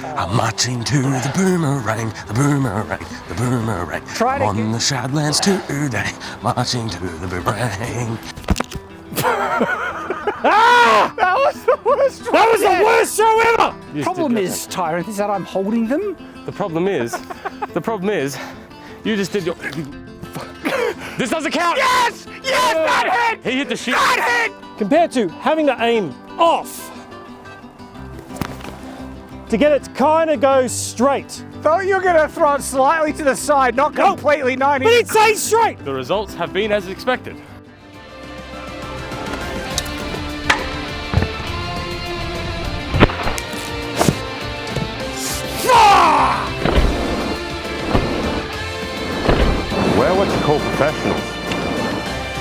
I'm marching to the boomerang, the boomerang, the boomerang. Try it I'm again. on the Shadlands today, marching to the boomerang. That was the worst. That was the worst show ever! The problem is, Tyrant, is that I'm holding them. The problem is, you just did your... This doesn't count! Yes! Yes, that hit! He hit the shit. That hit! Compared to having to aim off to get it to kind of go straight. Thought you were going to throw it slightly to the side, not completely 90. But it stays straight! The results have been as expected. We're what you call professionals.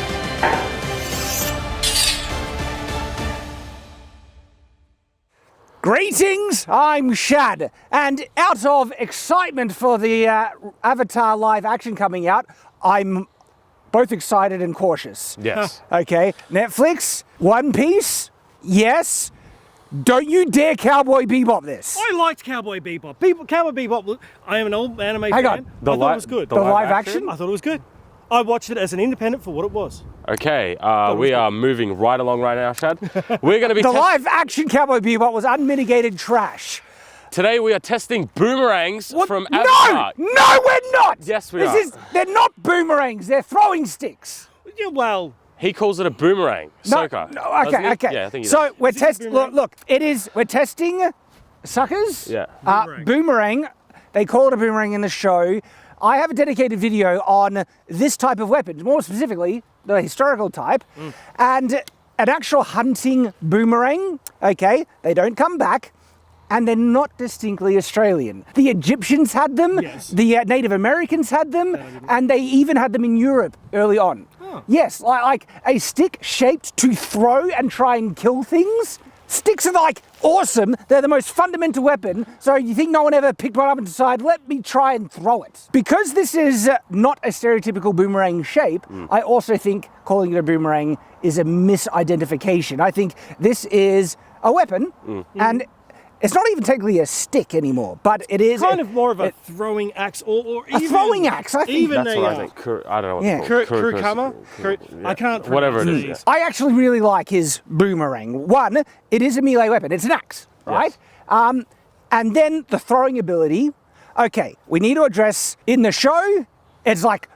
Greetings, I'm Shad, and out of excitement for the Avatar live action coming out, I'm both excited and cautious. Yes. Okay, Netflix, One Piece, yes. Don't you dare Cowboy Bebop this. I liked Cowboy Bebop. Cowboy Bebop, I am an old anime Hang fan. on. I thought it was good. The live action? I thought it was good. I watched it as an independent for what it was. Okay, we are moving right along right now, Shad. We're going to be The live action Cowboy Bebop was unmitigated trash. Today we are testing boomerangs from No! Avatar. No, we're not! Yes, we are. They're not boomerangs, they're throwing sticks. Yeah, well, He calls it a boomerang. No, Sokka. no, Doesn't he? okay. Yeah, I think he So does. we're Is it a testing. boomerang? Look, we're testing suckers. Yeah. Boomerang. They call it a boomerang in the show. I have a dedicated video on this type of weapon, more specifically the historical type, and an actual hunting boomerang. Okay, they don't come back. And they're not distinctly Australian. The Egyptians had them, Yes. the Native Americans had them, and they even had them in Europe early on. Yes, like a stick shaped to throw and try and kill things. Sticks are like awesome. They're the most fundamental weapon. So you think no one ever picked one up and decided, let me try and throw it. Because this is not a stereotypical boomerang shape, I also think calling it a boomerang is a misidentification. I think this is a weapon, and it's not even technically a stick anymore, but it is kind of more of a throwing axe or a even... throwing axe, I think. Even That's a, what I think. I don't know what yeah. it's called. Kurukama? I can't Whatever it pronounce is. these. Yeah. I actually really like his boomerang. One, it is a melee weapon. It's an axe, right? Yes. And then the throwing ability. Okay, we need to address in the show. It's like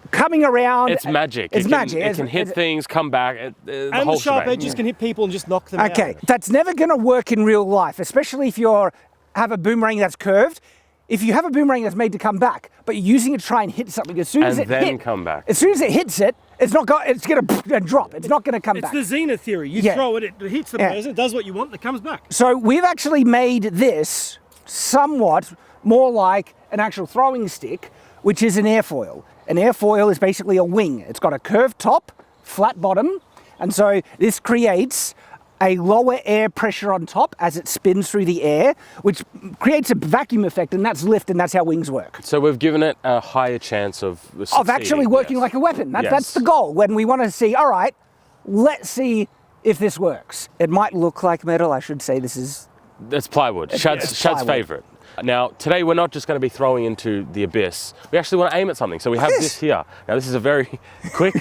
coming around. It's magic. It's magic. It can hit things, come back. The And whole the sharp shebang. edges can hit people and just knock them out. Okay, that's never going to work in real life, especially if you have a boomerang that's curved. If you have a boomerang that's made to come back, but you're using it to try and hit something, as soon as And it then hits, come back. As soon as it hits it, it's not going. It's going to drop. It's not going to come It's back. the Xena theory. You Yeah. throw it, it hits the Yeah. person, it does what you want, and it comes back. So we've actually made this somewhat more like an actual throwing stick, which is an airfoil. An airfoil is basically a wing. It's got a curved top, flat bottom, and so this creates a lower air pressure on top as it spins through the air, which creates a vacuum effect, and that's lift, and that's how wings work. So we've given it a higher chance of succeeding. Of actually working yes. like a weapon. That's Yes. the goal. When we want to see, all right, let's see if this works. It might look like metal. I should say this is... It's plywood. Shad's plywood. favourite. Now, today we're not just going to be throwing into the abyss. We actually want to aim at something. So we have this here. Now, this is a very quick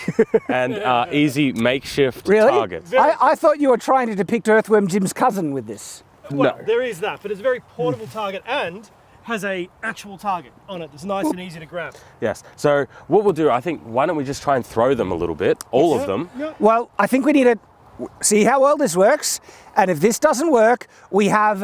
and easy makeshift Really? target. I thought you were trying to depict Earthworm Jim's cousin with this. Well, there is that, but it's a very portable target and has a actual target on it that's nice and easy to grab. Yes. So what we'll do, I think, why don't we just try and throw them a little bit, all of them. Yeah. Well, I think we need to see how well this works. And if this doesn't work, we have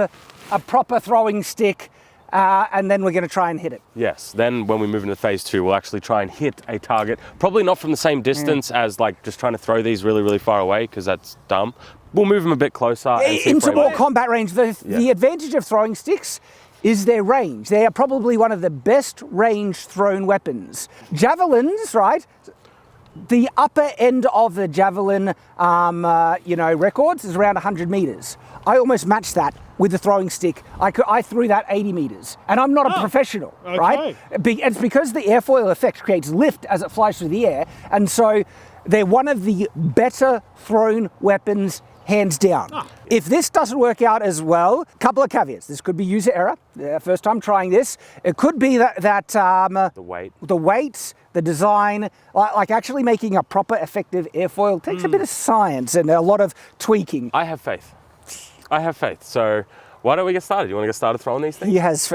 a proper throwing stick, and then we're going to try and hit it. Yes. Then when we move into phase 2, we'll actually try and hit a target. Probably not from the same distance as like just trying to throw these really, really far away, because that's dumb. We'll move them a bit closer. And see if Into we're more able- combat range. The advantage of throwing sticks is their range. They are probably one of the best range thrown weapons. Javelins, right? The upper end of the javelin, records is around 100 meters. I almost matched that with the throwing stick. I threw that 80 meters, and I'm not a professional, right? It's because the airfoil effect creates lift as it flies through the air, and so they're one of the better thrown weapons hands down. If this doesn't work out as well, couple of caveats. This could be user error. First time trying this. It could be that The weight. the weight, the design, like actually making a proper effective airfoil takes a bit of science and a lot of tweaking. I have faith. I have faith. So why don't we get started? You want to get started throwing these things? He has.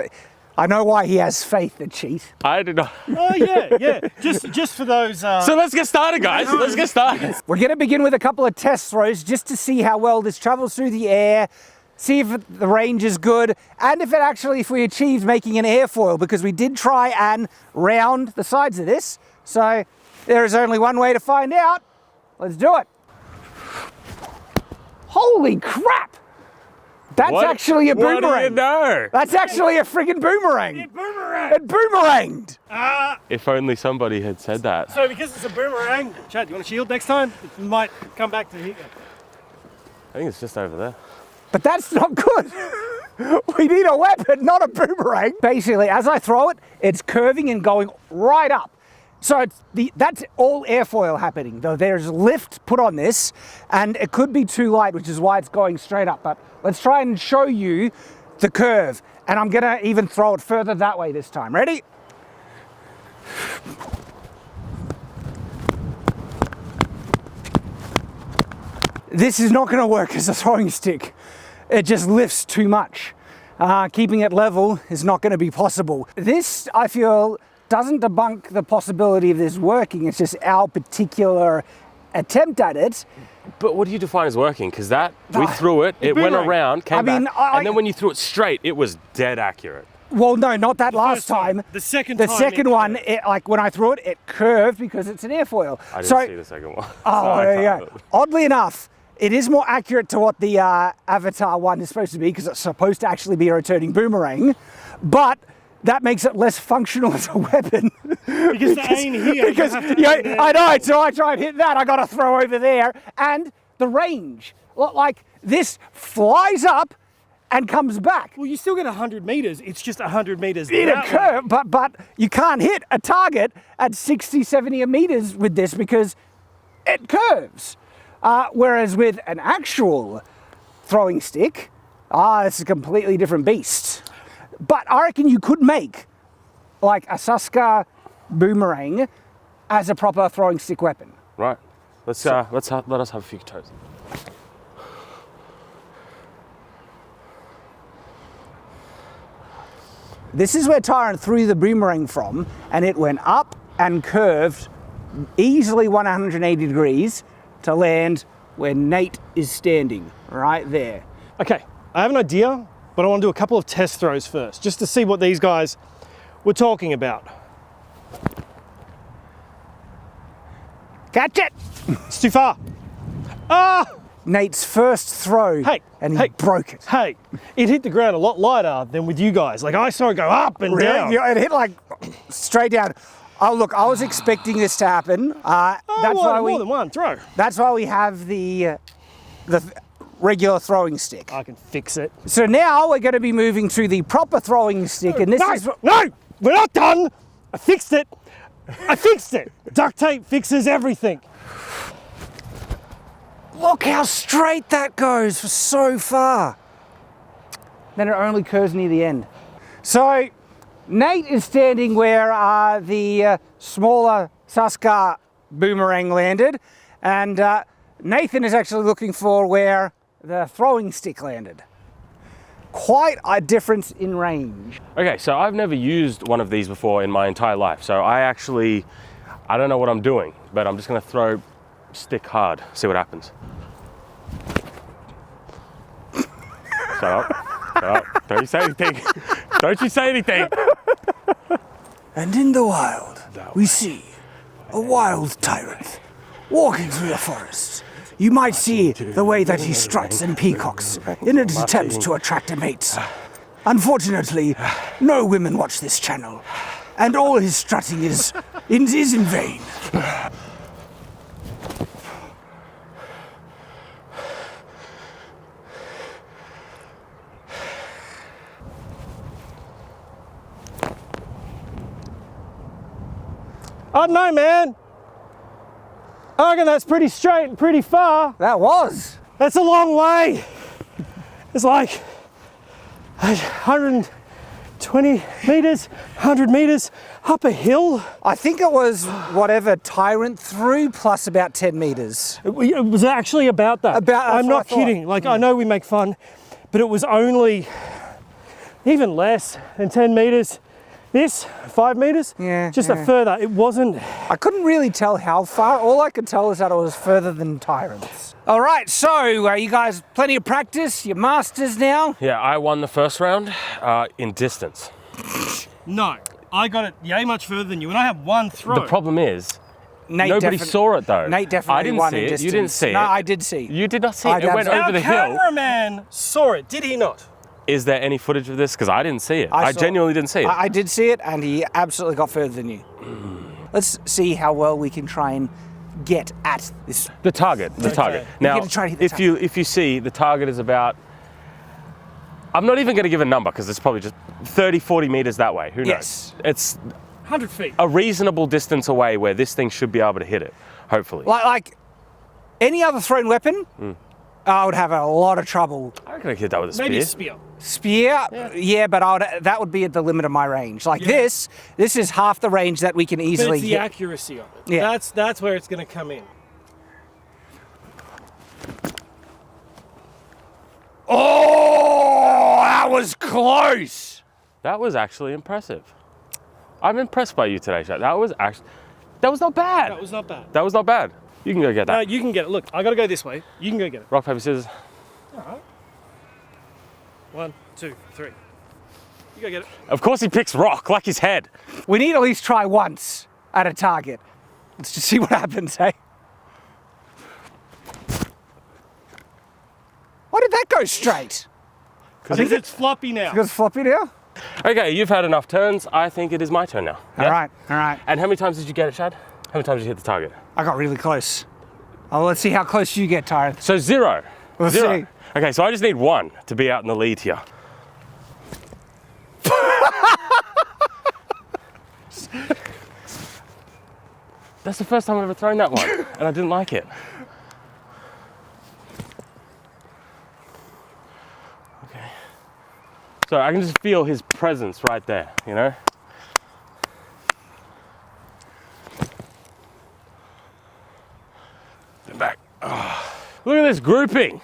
I know why he has faith, the cheat. I did not. Oh yeah. Just for those. So let's get started, guys. Let's get started. We're going to begin with a couple of test throws just to see how well this travels through the air, see if the range is good, and if we achieved making an airfoil, because we did try and round the sides of this. So there is only one way to find out. Let's do it. Holy crap! That's actually a boomerang. What do you know? That's actually a friggin' boomerang. It boomerang. It boomeranged. If only somebody had said that. So because it's a boomerang, Chad, you want a shield next time? It might come back to here. I think it's just over there. But that's not good. We need a weapon, not a boomerang. Basically, as I throw it, it's curving and going right up. So that's all airfoil happening, though there's lift put on this, and it could be too light, which is why it's going straight up. But let's try and show you the curve, and I'm gonna even throw it further that way this time. Ready? This is not gonna work as a throwing stick. It just lifts too much. Keeping it level is not gonna be possible. This, I feel, doesn't debunk the possibility of this working. It's just our particular attempt at it. But what do you define as working? Because we threw it, it went boomerang. around, came back, I- and then when you threw it straight, it was dead accurate. Well, no, not that last first time. time. The second The time second it one, like when I threw it, it curved because it's an airfoil. I didn't see the second one. Oh, So I there you can't- go. Oddly enough, it is more accurate to what the Avatar one is supposed to be, because it's supposed to actually be a returning boomerang, but that makes it less functional as a weapon. Because the aim here. Because you have to aim there. I know, so I try and hit that, I got to throw over there, and the range, like this flies up and comes back. Well, you still get 100 meters. It's just 100 meters. In a that way. curve, but you can't hit a target at 60, 70 meters with this because it curves. Whereas with an actual throwing stick, it's a completely different beast. But I reckon you could make like a SOKKA boomerang as a proper throwing stick weapon. Right. Let us have a few toes. This is where Tyrant threw the boomerang from, and it went up and curved easily 180 degrees to land where Nate is standing, right there. Okay, I have an idea, but I want to do a couple of test throws first, just to see what these guys were talking about. Catch it! It's too far. Ah! Nate's first throw, and he broke it. Hey, it hit the ground a lot lighter than with you guys. Like I saw it go up and down. Yeah, it hit like straight down. Oh look, I was expecting this to happen. That's why more than one throw. That's why we have the regular throwing stick. I can fix it. So now we're going to be moving to the proper throwing stick, and this is No, we're not done. I fixed it. I fixed it. Duct tape fixes everything. Look how straight that goes for so far. Then it only curves near the end. So Nate is standing where the smaller SOKKA boomerang landed, and Nathan is actually looking for where the throwing stick landed. Quite a difference in range. Okay, so I've never used one of these before in my entire life. So I don't know what I'm doing, but I'm just gonna throw stick hard, see what happens. Shut up, shut up. Don't you say anything. Don't you say anything. And in the wild, we see a wild tyrant walking through the forest. You might see the way that he struts and peacocks in an attempt to attract a mate. Unfortunately, no women watch this channel, and all his strutting is in vain. I don't know, man. I reckon that's pretty straight and pretty far. That was. That's a long way. It's like 120 meters, 100 meters up a hill. I think it was whatever Tyrant threw plus about 10 meters. It was actually about that. I'm not kidding. Like, I know we make fun, but it was only even less than 10 meters. This, 5 meters, just a further. It wasn't. I couldn't really tell how far. All I could tell is that it was further than Tyrants. All right, so you guys, plenty of practice. You're masters now. Yeah, I won the first round in distance. No, I got it yay much further than you, and I have one throw. The problem is, Nate nobody saw it though. Nate definitely I didn't won see in it. distance. You didn't see it. No, I did see. You did not see I it. It went absolutely- over the hill. Cameraman saw it, did he not? Is there any footage of this? Because I didn't see it. I saw genuinely didn't see it. I did see it, and he absolutely got further than you. Let's see how well we can try and get at this. The target. The target. We're Now, gonna try to hit the if you see, the target is about. I'm not even going to give a number because it's probably just 30, 40 meters that way. Who knows? Yes. It's 100 feet. a reasonable distance away where this thing should be able to hit it. Hopefully. Like any other thrown weapon, I would have a lot of trouble. I reckon I could hit that with a spear. Maybe a spear. Spear, yeah, but that would be at the limit of my range. Like this is half the range that we can But easily it's the hit. accuracy of it. Yeah. That's where it's going to come in. Oh, that was close. That was actually impressive. I'm impressed by you today, Shaq. That was not bad. That was not bad. That was not bad. You can go get that. No, you can get it. Look, I got to go this way. You can go get it. Rock, paper, scissors. All right. 1, 2, 3. You go get it. Of course he picks rock, like his head. We need to at least try once at a target. Let's just see what happens, hey? Why did that go straight? Because it's floppy now. Because floppy now? Okay, you've had enough turns. I think it is my turn now. All right. And how many times did you get it, Shad? How many times did you hit the target? I got really close. Oh, let's see how close you get, Tyrant. So 0. Let's 0. see. Okay, so I just need 1 to be out in the lead here. That's the first time I've ever thrown that one, and I didn't like it. Okay. So I can just feel his presence right there, you know? Get back. Oh. Look at this grouping.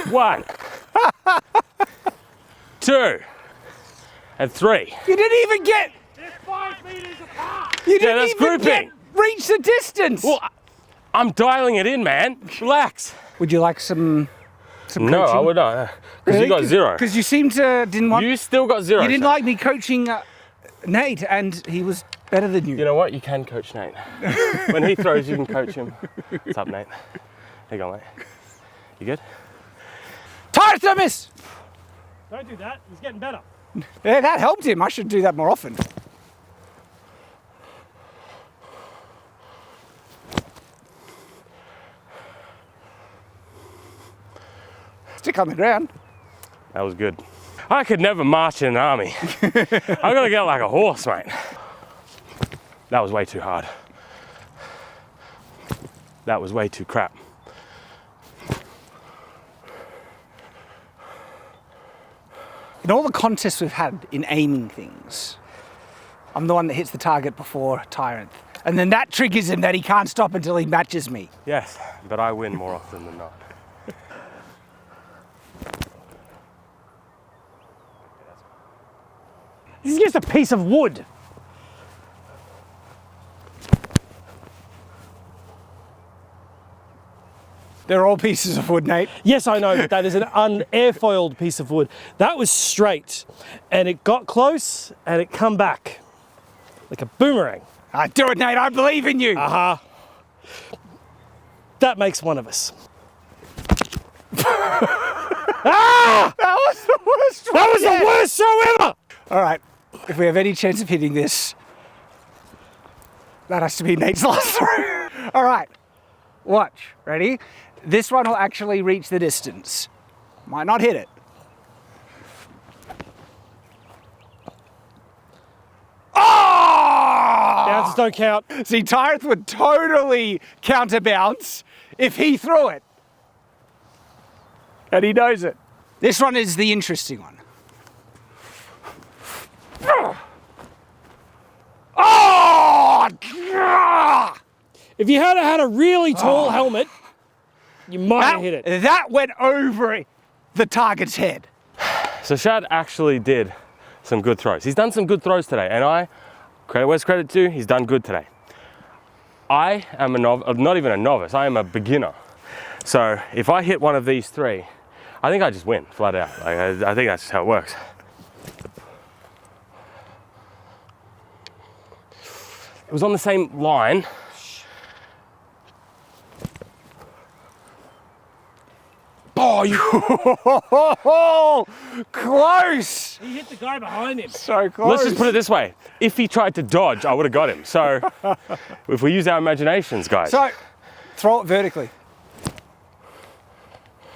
1, 2, and 3. You didn't even get. They're 5 meters apart. You didn't that's even grouping. reach the distance. Well, I'm dialing it in, man. Relax. Would you like some No, coaching? I would not. Because you got 0. Because you seemed to didn't want. You still got 0. You didn't Shad. like me coaching Nate, and he was better than you. You know what? You can coach Nate. When he throws, you can coach him. What's up, Nate? How you going, mate? You good? Tyrant, don't miss. Don't do that. He's getting better. Yeah, that helped him. I should do that more often. Stick on the ground. That was good. I could never march in an army. I'm gonna get like a horse, mate. That was way too hard. That was way too crap. In all the contests we've had in aiming things, I'm the one that hits the target before Tyrant. And then that triggers him that he can't stop until he matches me. Yes, but I win more often than not. This is just a piece of wood. They're all pieces of wood, Nate. Yes, I know, but that is an unairfoiled piece of wood. That was straight, and it got close, and it come back like a boomerang. I do it, Nate. I believe in you. That makes one of us. That was the worst one That was yet. the worst show ever! All right. If we have any chance of hitting this, that has to be Nate's last throw. All right. Watch. Ready? This one will actually reach the distance. Might not hit it. Oh! Bounces don't count. See, Tyrant would totally counterbounce if he threw it. And he knows it. This one is the interesting one. Oh! If you had a really tall helmet, you might have hit it. That went over the target's head. So Shad actually did some good throws. He's done some good throws today, and where's credit due, he's done good today. I am not even a novice, I am a beginner. So if I hit one of these three, I think I just win, flat out. Like, I think that's just how it works. It was on the same line. Oh, you close! He hit the guy behind him. So close. Let's just put it this way. If he tried to dodge, I would have got him. So if we use our imaginations, guys. So, throw it vertically.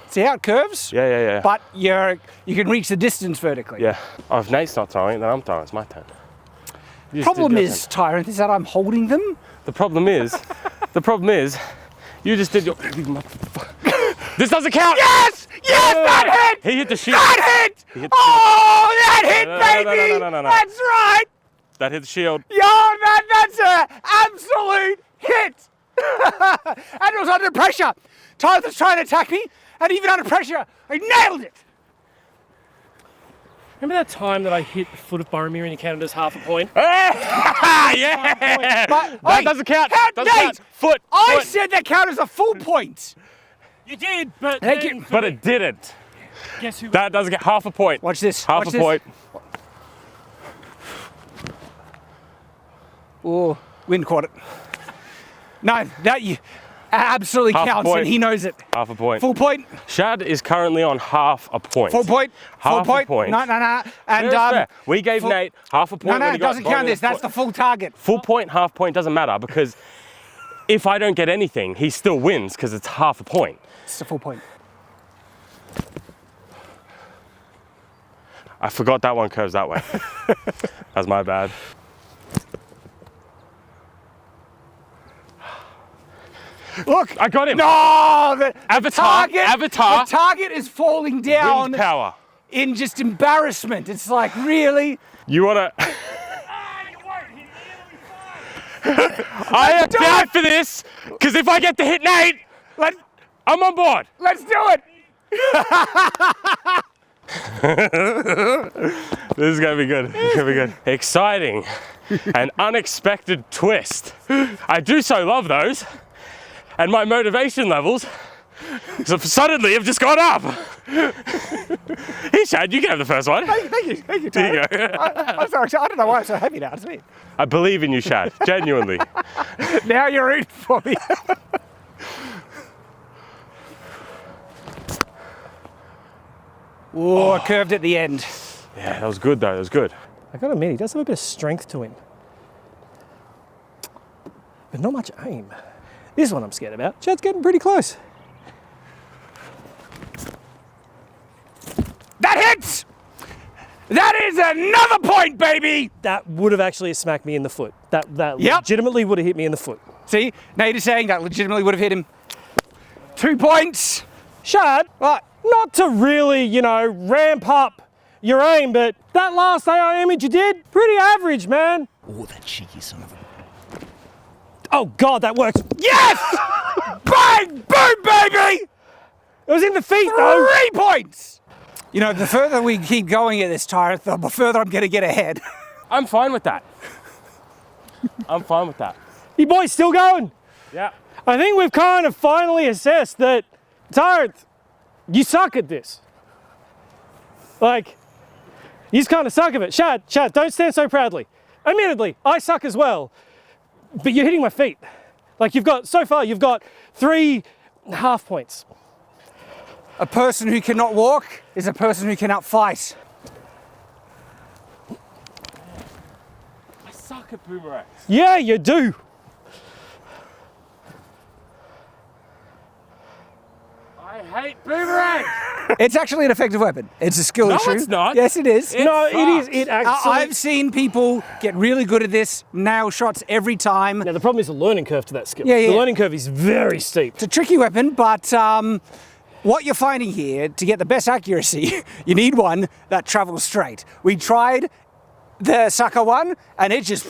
See how it curves? Yeah. But you can reach the distance vertically. Yeah. Oh, if Nate's not throwing it, then I'm throwing. It's my turn. Problem is, Tyrant, is that I'm holding them. The problem is, you just did your. This doesn't count. Yes! Yes, that hit! He hit the shield. That hit! That hit, baby! No. That's right! That hit the shield. Yo, that's an absolute hit! And it was under pressure. Tyrant was trying to attack me, and even under pressure, I nailed it! Remember that time that I hit the foot of Boromir and you counted as half a point? Yeah! That doesn't count. Doesn't count. Foot. I said that counted as a full point. You did, but But it didn't. Guess who? That doesn't get half a point. Watch this. Half Watch a point. Oh, wind caught it. No, that absolutely Half a counts, point. and he knows it. Half a point. Full point. Shad is currently on half a point. Full point. Half full a point. No. And fair. We gave Nate half a point. No, when he it got doesn't count this. That's the full target. Full point, half point doesn't matter because if I don't get anything, he still wins because it's half a point. It's a full point. I forgot that one curves that way. That's my bad. Look, I got him. No, the Avatar. The target is falling down Wind power. in just embarrassment. It's like, really? You wanna? I am down for this because if I get to hit Nate, I'm on board. Let's do it. This is gonna be good. It's gonna be good. Exciting. An unexpected twist. I do so love those. And my motivation levels suddenly have just gone up. Here, Shad, you can have the first one. Thank you. Here you go. I'm sorry, I don't know why I'm so happy now. It's me. I believe in you, Shad. Genuinely. Now you're rooting for me. Oh, curved at the end. Yeah, that was good though. That was good. I gotta admit, he does have a bit of strength to him. But not much aim. This one I'm scared about. Chad's getting pretty close. That hits! That is another point, baby! That would have actually smacked me in the foot. That Yep. legitimately would have hit me in the foot. See, Nate is saying that legitimately would have hit him. 2 points. Shad, What? not to really, ramp up your aim, but that last AI image you did, pretty average, man. Oh, that cheeky son of a... Oh God, that works. Yes! Bang! Boom, baby! It was in the feet, though. 3 points! You know, the further we keep going at this, Tyrant, the further I'm going to get ahead. I'm fine with that. I'm fine with that. You boys still going? Yeah. I think we've kind of finally assessed that, Tyrant, you suck at this. Like, you just kind of suck at it. Shad, don't stand so proudly. Admittedly, I suck as well, but you're hitting my feet. Like so far you've got 3.5 points. A person who cannot walk is a person who cannot fight. I suck at boomerangs. Yeah, you do. I hate boomerangs. It's actually an effective weapon. It's a skill issue. No, it's not. Yes, it is. No, it is. sucks. It actually. I've seen people get really good at this, nail shots every time. Now the problem is the learning curve to that skill. Yeah. The learning curve is very steep. It's a tricky weapon, but what you're finding here, to get the best accuracy, you need one that travels straight. We tried the SOKKA one, and it just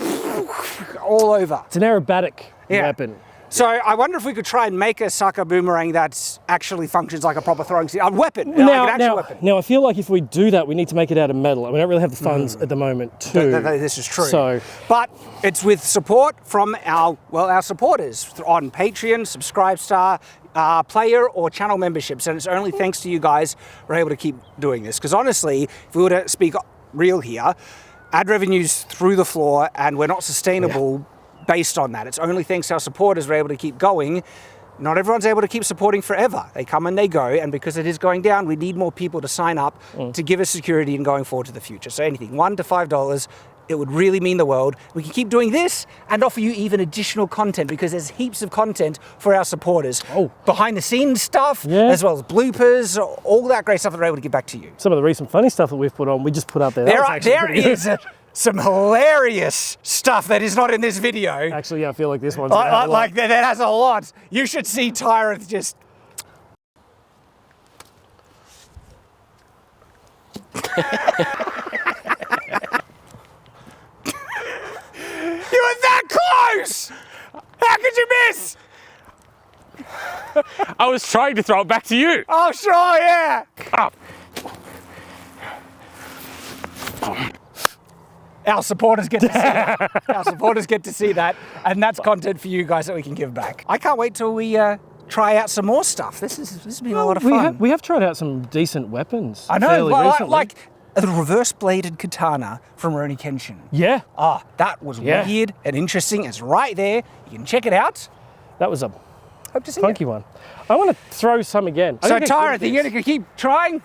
all over. It's an aerobatic weapon. So I wonder if we could try and make a SOKKA boomerang that actually functions like a proper throwing weapon. Now, I feel like if we do that, we need to make it out of metal. And we don't really have the funds at the moment to. This is true. But it's with support from our supporters on Patreon, Subscribestar, player or channel memberships. And it's only thanks to you guys we're able to keep doing this. Because honestly, if we were to speak real here, ad revenue's through the floor and we're not sustainable based on that. It's only thanks to our supporters we're able to keep going. Not everyone's able to keep supporting forever. They come and they go, and because it is going down, we need more people to sign up to give us security in going forward to the future. So anything, $1 to $5, it would really mean the world. We can keep doing this and offer you even additional content because there's heaps of content for our supporters. Behind the scenes stuff, as well as bloopers, all that great stuff that we're able to give back to you. Some of the recent funny stuff that we've put on, we just put up there. There is some hilarious stuff that is not in this video. Actually, yeah, I feel like this one's like that has a lot. You should see Tyrant just. You were that close! How could you miss? I was trying to throw it back to you. Oh, sure, yeah. Our supporters get to see that. Our supporters get to see that, and that's content for you guys that we can give back. I can't wait till we try out some more stuff. This has been a lot of fun. We have tried out some decent weapens. I know, like the reverse-bladed katana from Rurouni Kenshin. Yeah. That was weird and interesting. It's right there. You can check it out. That was a Hope to see funky one. I want to throw some again. So, Tyrant, are you going to keep trying?